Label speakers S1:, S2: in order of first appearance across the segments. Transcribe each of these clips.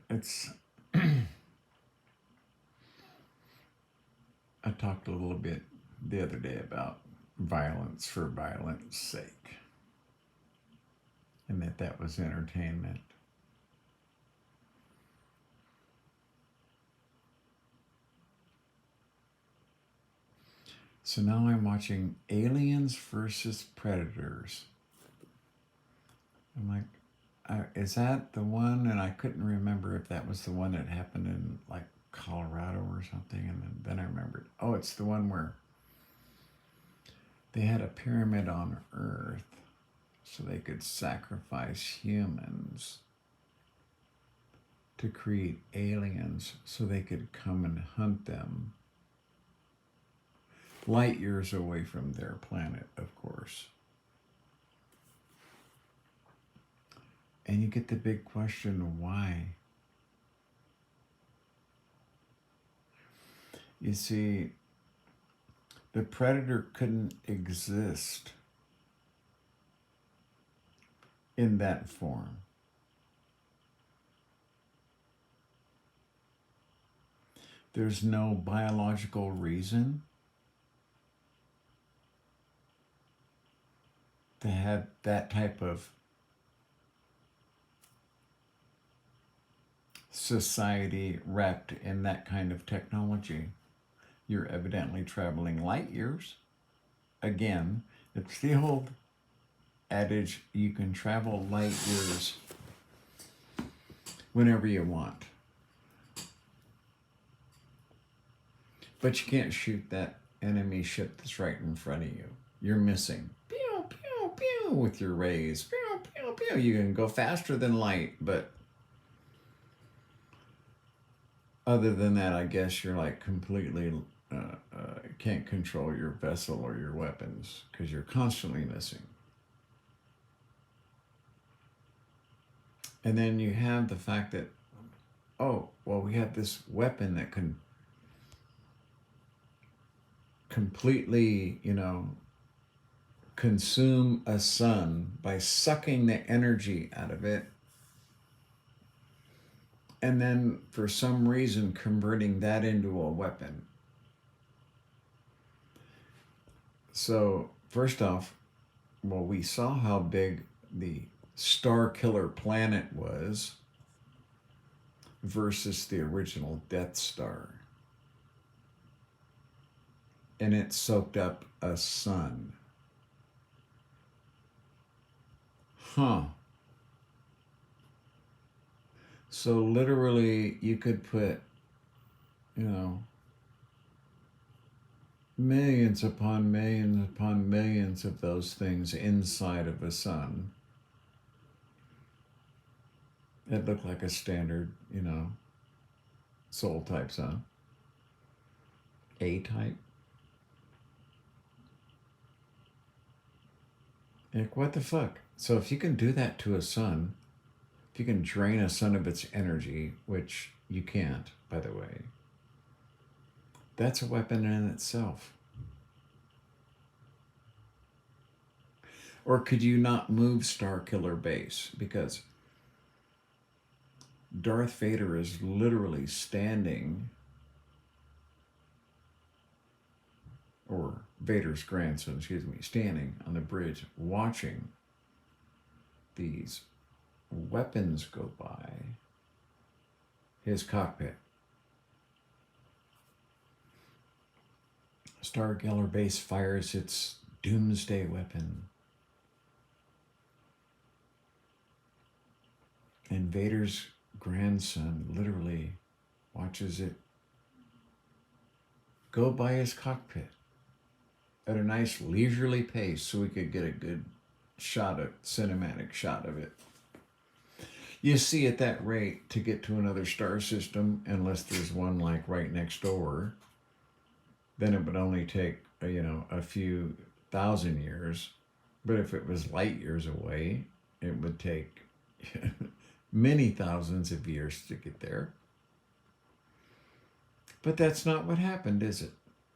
S1: It's, I talked a little bit the other day about violence for violence sake, and that was entertainment. So now I'm watching Aliens versus Predators. I'm like, is that the one? And I couldn't remember if that was the one that happened in like Colorado or something. And then I remembered, oh, it's the one where they had a pyramid on Earth so they could sacrifice humans to create aliens so they could come and hunt them light years away from their planet, of course. And you get the big question, why? You see, the predator couldn't exist in that form. There's no biological reason to have that type of society wrapped in that kind of technology. You're evidently traveling light years. Again, it's the old adage, you can travel light years whenever you want. But you can't shoot that enemy ship that's right in front of you. You're missing. Pew, pew, pew, with your rays. Pew, pew, pew. You can go faster than light, but other than that, I guess you're like completely can't control your vessel or your weapons because you're constantly missing. And then you have the fact that, oh, well, we have this weapon that can completely, consume a sun by sucking the energy out of it, and then for some reason converting that into a weapon. So first off, well, we saw how big the star killer planet was versus the original Death Star. And it soaked up a sun. Huh. So literally you could put, millions upon millions of those things inside of a sun. It looked like a standard, Soul type sun. A type. Like, what the fuck? So if you can do that to a sun, if you can drain a sun of its energy, which you can't, by the way, that's a weapon in itself. Or could you not move Starkiller Base? Because Darth Vader is literally standing, or Vader's grandson, standing on the bridge watching these weapons go by his cockpit. Starkiller Base fires its doomsday weapon. And Vader's grandson literally watches it go by his cockpit at a nice leisurely pace so we could get a good cinematic shot of it. You see, at that rate, to get to another star system, unless there's one like right next door, then it would only take, a few thousand years. But if it was light years away, it would take many thousands of years to get there. But that's not what happened, is it?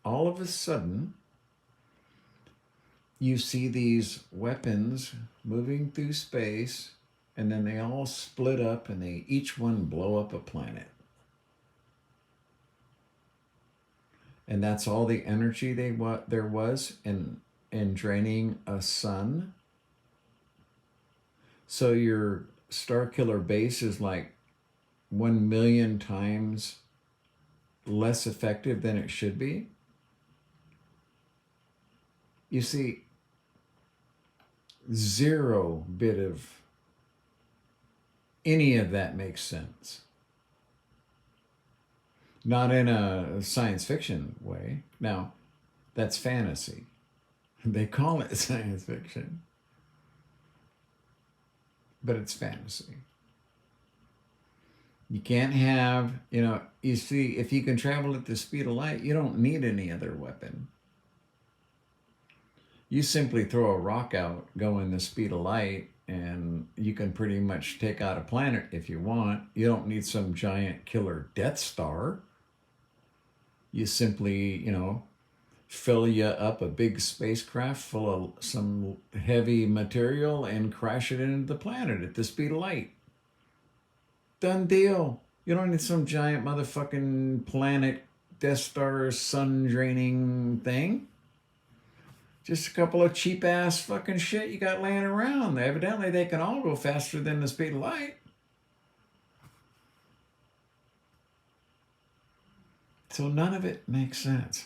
S1: All of a sudden, you see these weapons moving through space, and then they all split up and they each one blow up a planet. And that's all the energy there was in draining a sun. So your Star Killer base is like 1,000,000 times less effective than it should be. You see, zero bit of any of that makes sense. Not in a science fiction way. Now, that's fantasy. They call it science fiction, but it's fantasy. You can't have, you see, if you can travel at the speed of light, you don't need any other weapon. You simply throw a rock out going the speed of light, and you can pretty much take out a planet if you want. You don't need some giant killer Death Star. You simply, fill you up a big spacecraft full of some heavy material and crash it into the planet at the speed of light. Done deal. You don't need some giant motherfucking planet Death Star sun draining thing. Just a couple of cheap ass fucking shit you got laying around. Evidently they can all go faster than the speed of light. So none of it makes sense.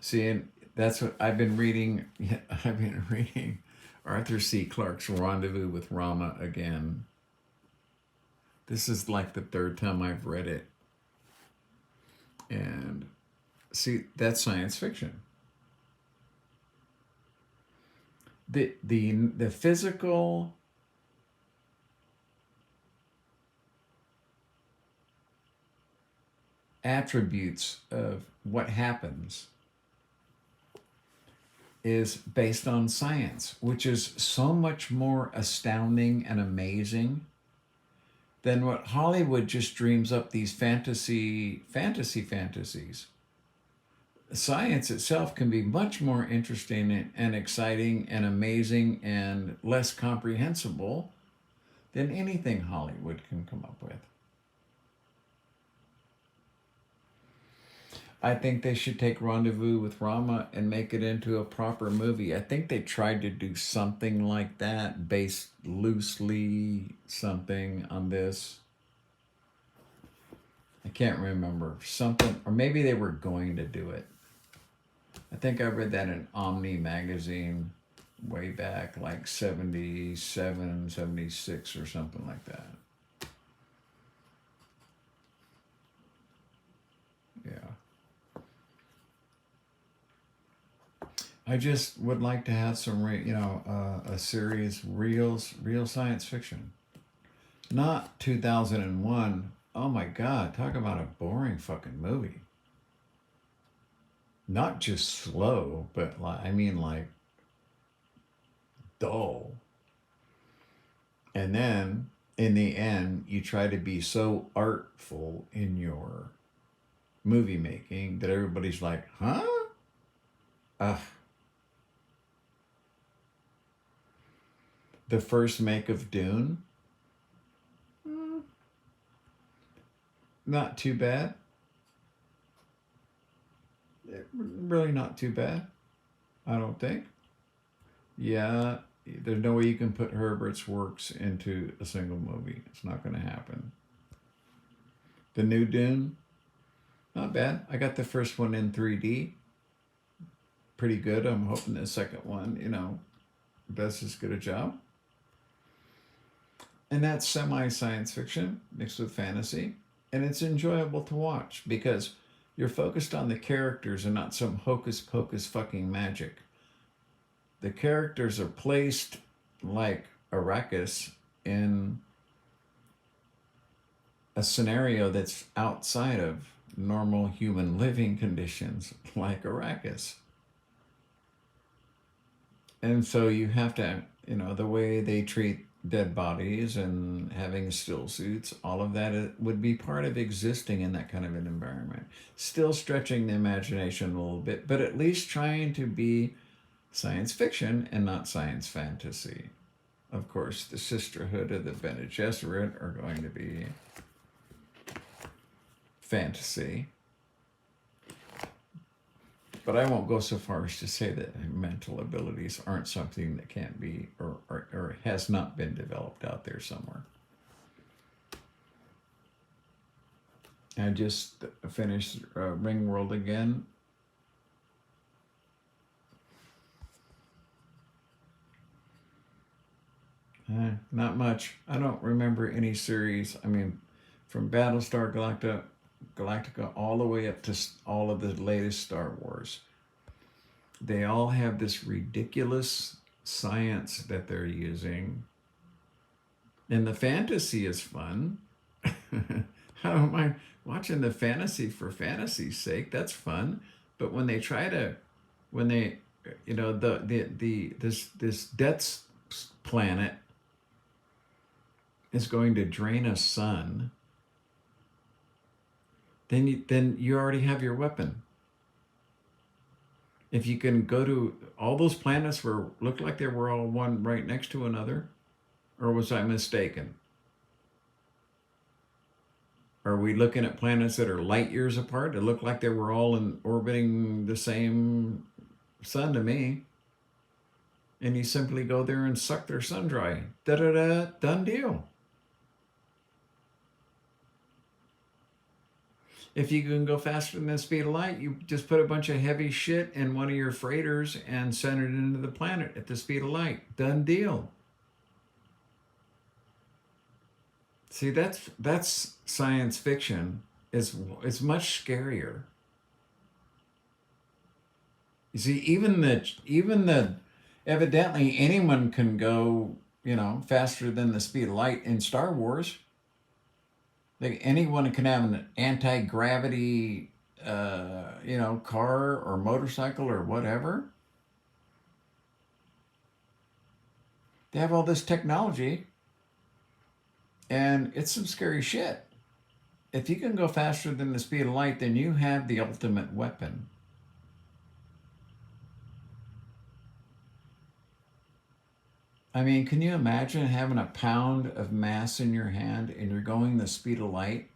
S1: See, and that's what I've been reading. I've been reading Arthur C. Clarke's Rendezvous with Rama again. This is like the third time I've read it. And see, that's science fiction. The physical attributes of what happens is based on science, which is so much more astounding and amazing than what Hollywood just dreams up these fantasies. Science itself can be much more interesting and exciting and amazing and less comprehensible than anything Hollywood can come up with. I think they should take Rendezvous with Rama and make it into a proper movie. I think they tried to do something like that, based loosely something on this. I can't remember. Something, or maybe they were going to do it. I think I read that in Omni magazine way back, like 77, 76 or something like that. Yeah. I just would like to have some, a series, real science fiction. Not 2001. Oh my God, talk about a boring fucking movie. Not just slow, but like dull. And then in the end, you try to be so artful in your movie making that everybody's like, huh? Ugh. The first make of Dune, not too bad. Really not too bad, I don't think. Yeah, there's no way you can put Herbert's works into a single movie. It's not going to happen. The new Dune, not bad. I got the first one in 3D. Pretty good. I'm hoping the second one, does as good a job. And that's semi-science fiction mixed with fantasy. And it's enjoyable to watch because you're focused on the characters and not some hocus pocus fucking magic. The characters are placed like Arrakis in a scenario that's outside of normal human living conditions, like Arrakis. And so you have to, the way they treat dead bodies and having still suits, all of that would be part of existing in that kind of an environment. Still stretching the imagination a little bit, but at least trying to be science fiction and not science fantasy. of course, the Sisterhood of the Bene Gesserit are going to be fantasy. But I won't go so far as to say that mental abilities aren't something that can't be or has not been developed out there somewhere. I just finished Ring World again. Not much. I don't remember any series. I mean, from Battlestar Galactica all the way up to all of the latest Star Wars. They all have this ridiculous science that they're using. And the fantasy is fun. I don't mind watching the fantasy for fantasy's sake. That's fun. But when they try to, when they, you know, this death planet is going to drain a sun, then you already have your weapon. If you can go to all those planets where looked like they were all one right next to another, or was I mistaken? Are we looking at planets that are light years apart? It looked like they were all orbiting the same sun to me. And you simply go there and suck their sun dry. Da-da-da, done deal. If you can go faster than the speed of light, you just put a bunch of heavy shit in one of your freighters and send it into the planet at the speed of light. Done deal. See, that's science fiction. It's much scarier. You see, even the evidently anyone can go, you know, faster than the speed of light in Star Wars. Anyone can have an anti-gravity, you know, car or motorcycle or whatever. They have all this technology, and it's some scary shit. If you can go faster than the speed of light, then you have the ultimate weapon. I mean, can you imagine having a pound of mass in your hand and you're going the speed of light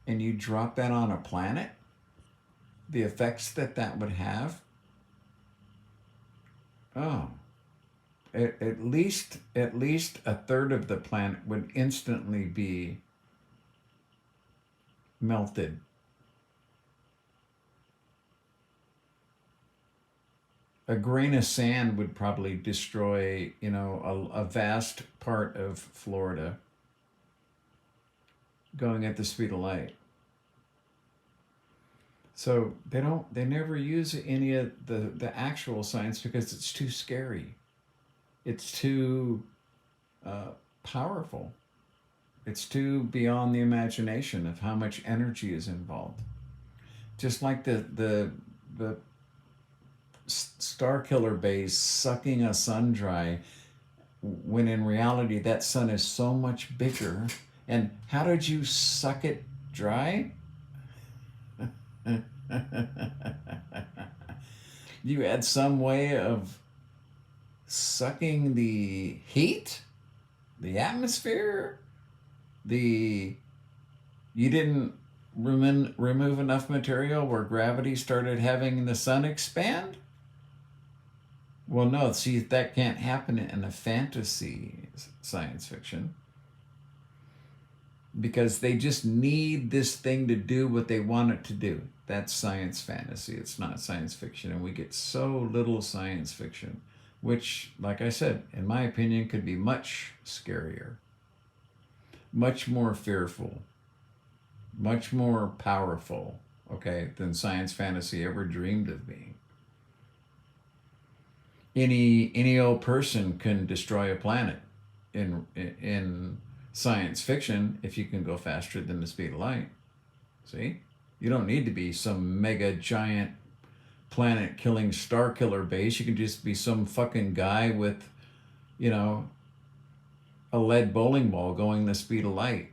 S1: and you drop that on a planet? The effects that would have? Oh, at least a third of the planet would instantly be melted. A grain of sand would probably destroy, you know, a vast part of Florida going at the speed of light. So they never use any of the actual science because it's too scary. It's too powerful. It's too beyond the imagination of how much energy is involved. Just like the Star Killer base sucking a sun dry, when in reality that sun is so much bigger. And how did you suck it dry? You had some way of sucking the heat, the atmosphere, you didn't remove enough material where gravity started having the sun expand? Well, no, see, that can't happen in a fantasy science fiction because they just need this thing to do what they want it to do. That's science fantasy. It's not science fiction, and we get so little science fiction, which, like I said, in my opinion, could be much scarier, much more fearful, much more powerful, okay, than science fantasy ever dreamed of being. Any old person can destroy a planet in science fiction if you can go faster than the speed of light. See? You don't need to be some mega giant planet killing star killer base. You can just be some fucking guy with, you know, a lead bowling ball going the speed of light.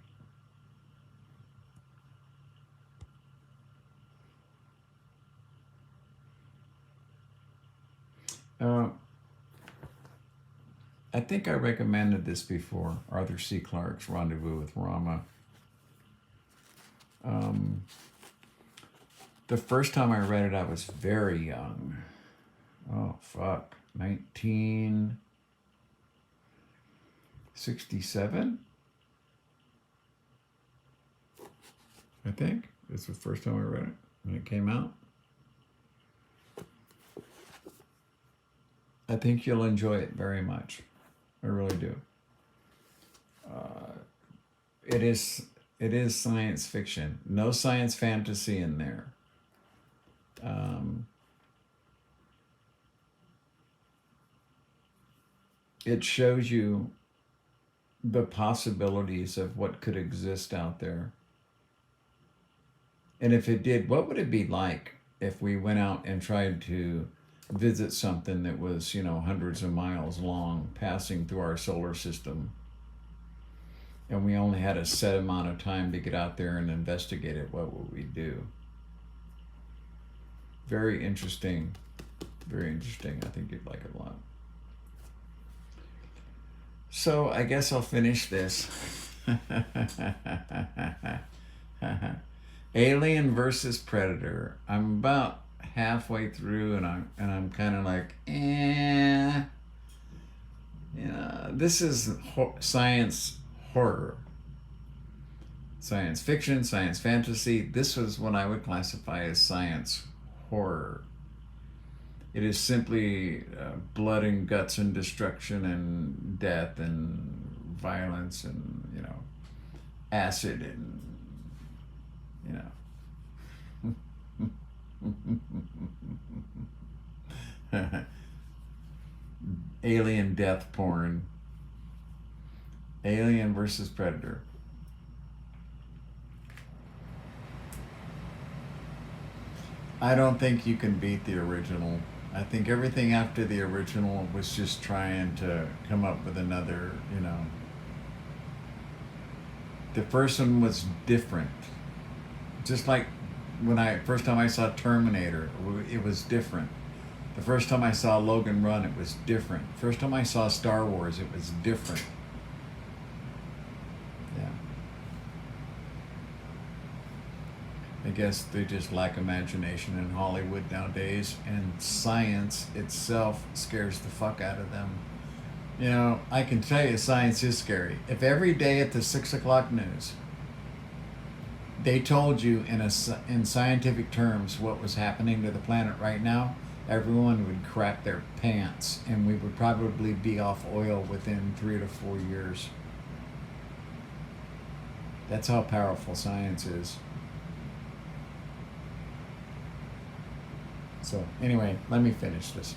S1: I think I recommended this before, Arthur C. Clarke's Rendezvous with Rama. The first time I read it, I was very young. Oh, fuck. 1967? I think. This was the first time I read it when it came out. I think you'll enjoy it very much. I really do. It is science fiction. No science fantasy in there. It shows you the possibilities of what could exist out there. And if it did, what would it be like if we went out and tried to visit something that was, hundreds of miles long, passing through our solar system, and we only had a set amount of time to get out there and investigate it? What would we do? Very interesting. Very interesting. I think you'd like it a lot. So I guess I'll finish this. Alien versus Predator. I'm about halfway through, and I'm kind of like, this is science horror, science fiction, science fantasy. This was what I would classify as science horror. It is simply blood and guts and destruction and death and violence and acid and alien death porn. Alien versus Predator. I don't think you can beat the original. I think everything after the original was just trying to come up with another, The first one was different. Just like first time I saw Terminator, it was different. The first time I saw Logan Run, it was different. First time I saw Star Wars, it was different. Yeah. I guess they just lack imagination in Hollywood nowadays, and science itself scares the fuck out of them. I can tell you science is scary. If every day at the 6 o'clock news they told you in scientific terms what was happening to the planet right now, everyone would crap their pants, and we would probably be off oil within 3 to 4 years. That's how powerful science is. So anyway, let me finish this.